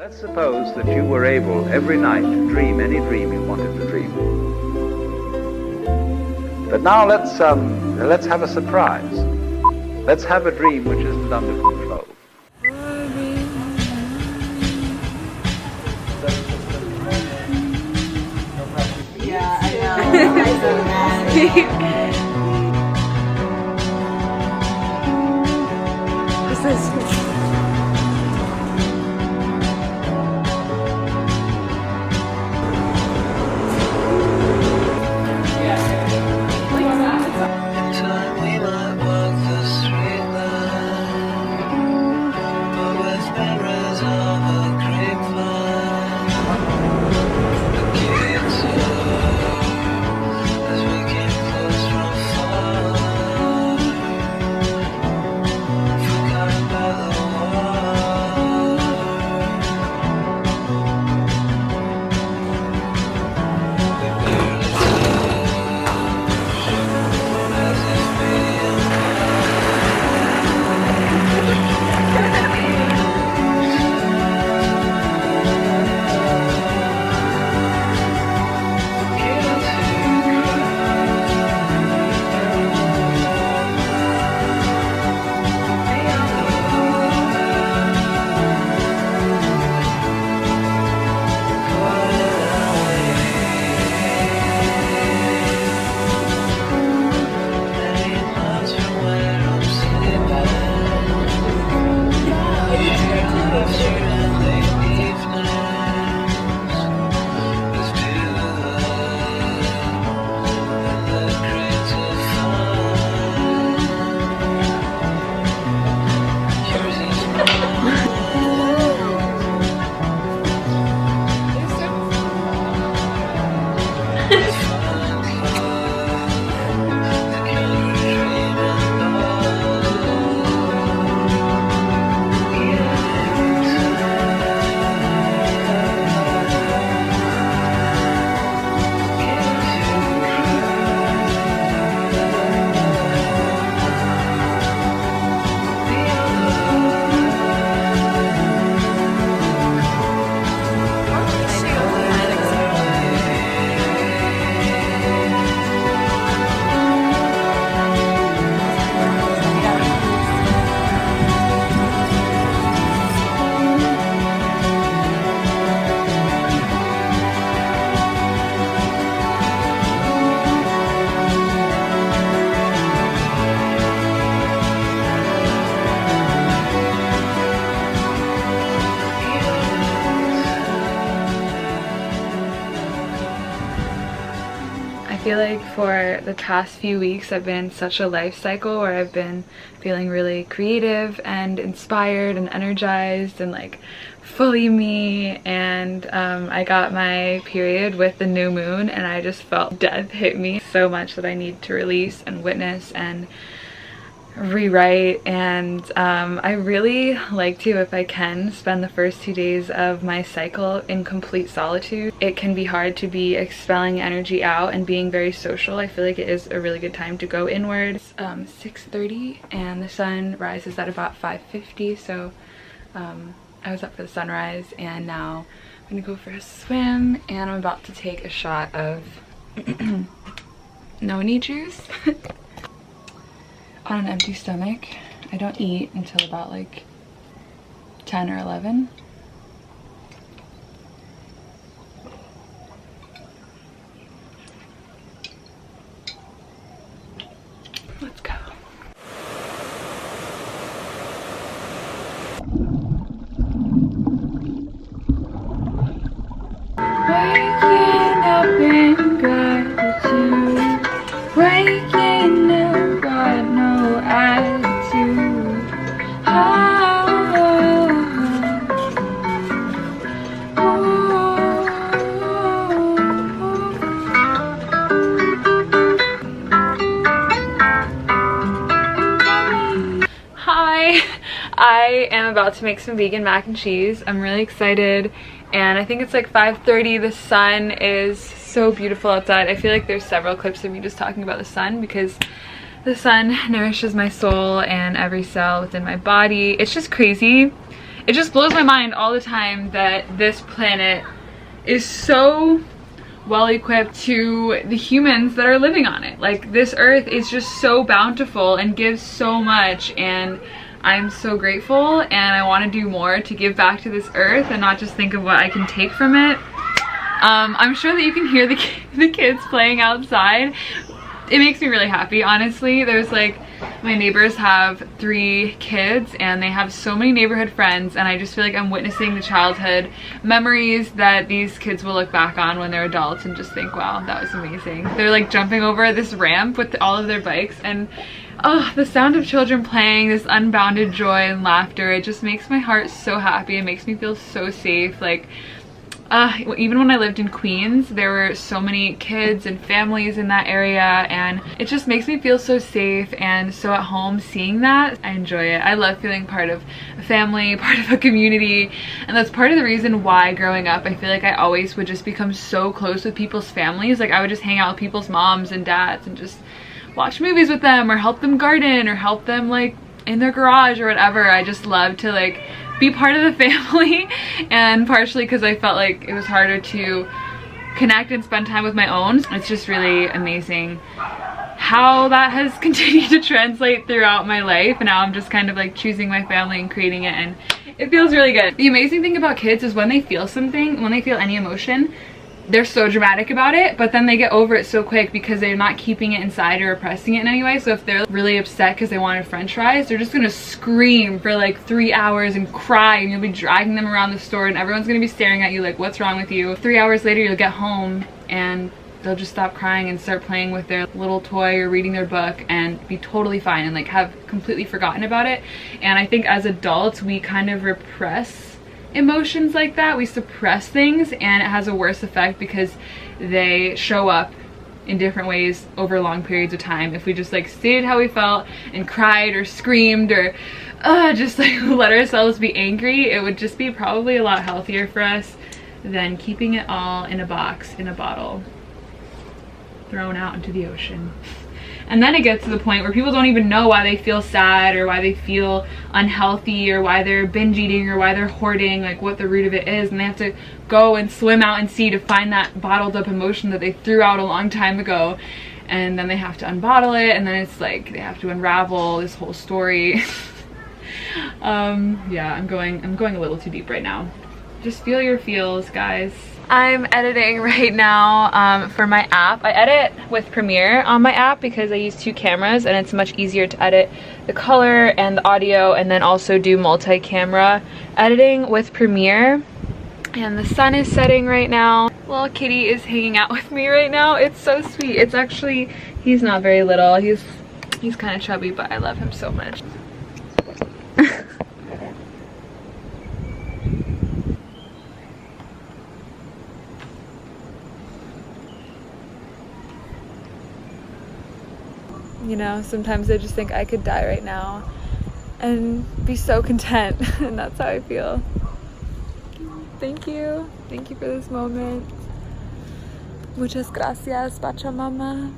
Let's suppose that you were able every night to dream any dream you wanted to dream. But now let's have a surprise. Let's have a dream which isn't under control. Yeah, I know. This is. I feel like for the past few weeks I've been in such a life cycle where I've been feeling really creative and inspired and energized and like fully me, and I got my period with the new moon and I just felt death hit me so much that I need to release and witness and rewrite. And I really like to, if I can, spend the first 2 days of my cycle in complete solitude. It can be hard to be expelling energy out and being very social. I feel like it is a really good time to go inward. It's 6:30 and the sun rises at about 5:50, so I was up for the sunrise and now I'm gonna go for a swim, and I'm about to take a shot of noni juice. On an empty stomach. I don't eat until about like 10 or 11. Let's go. Waking up in gratitude. Waking up, got no attitude. Hi, I am about to make some vegan mac and cheese. I'm really excited, and I think it's like 5:30. The sun is so beautiful outside. I feel like there's several clips of me just talking about the sun because the sun nourishes my soul and every cell within my body. It's just crazy. it just blows my mind all the time that this planet is so well equipped to the humans that are living on it. Like, this earth is just so bountiful and gives so much, and I'm so grateful, and I want to do more to give back to this earth and not just think of what I can take from it. I'm sure that you can hear the kids playing outside. It makes me really happy, honestly. There's like, my neighbors have 3 kids and they have so many neighborhood friends, and I just feel like I'm witnessing the childhood memories that these kids will look back on when they're adults and just think, wow, that was amazing. They're like jumping over this ramp with all of their bikes, and oh, the sound of children playing, this unbounded joy and laughter, it just makes my heart so happy. It makes me feel so safe. Like, even when I lived in Queens, there were so many kids and families in that area, and it just makes me feel so safe and so at home seeing that. I enjoy it. I love feeling part of a family, part of a community, and that's part of the reason why growing up I feel like I always would just become so close with people's families. Like, I would just hang out with people's moms and dads and just watch movies with them or help them garden or help them like in their garage or whatever. I just love to like be part of the family, and partially because I felt like it was harder to connect and spend time with my own. It's just really amazing how that has continued to translate throughout my life, and now I'm just kind of like choosing my family and creating it, and it feels really good. The amazing thing about kids is when they feel something, when they feel any emotion, they're so dramatic about it, but then they get over it so quick because they're not keeping it inside or repressing it in any way. So if they're really upset because they wanted french fries, they're just gonna scream for like 3 hours and cry, and you'll be dragging them around the store and everyone's gonna be staring at you like, what's wrong with you? 3 hours later you'll get home and they'll just stop crying and start playing with their little toy or reading their book and be totally fine and like have completely forgotten about it. And I think as adults we kind of repress emotions like that. We suppress things, and it has a worse effect because they show up in different ways over long periods of time. If we just like stated how we felt and cried or screamed or just like let ourselves be angry, it would just be probably a lot healthier for us than keeping it all in a box, in a bottle, thrown out into the ocean. And then it gets to the point where people don't even know why they feel sad or why they feel unhealthy or why they're binge eating or why they're hoarding, like what the root of it is, and they have to go and swim out and sea to find that bottled up emotion that they threw out a long time ago, and then they have to unbottle it, and then it's like they have to unravel this whole story. Yeah, I'm going a little too deep right now. Just feel your feels, guys. I'm editing right now for my app. I edit with Premiere on my app because I use 2 cameras, and it's much easier to edit the color and the audio and then also do multi-camera editing with Premiere. And the sun is setting right now. Little kitty is hanging out with me right now. It's so sweet. It's actually, he's not very little. He's kind of chubby, but I love him so much. You know, sometimes I just think I could die right now and be so content, and that's how I feel. Thank you. Thank you for this moment. Muchas gracias, Pachamama.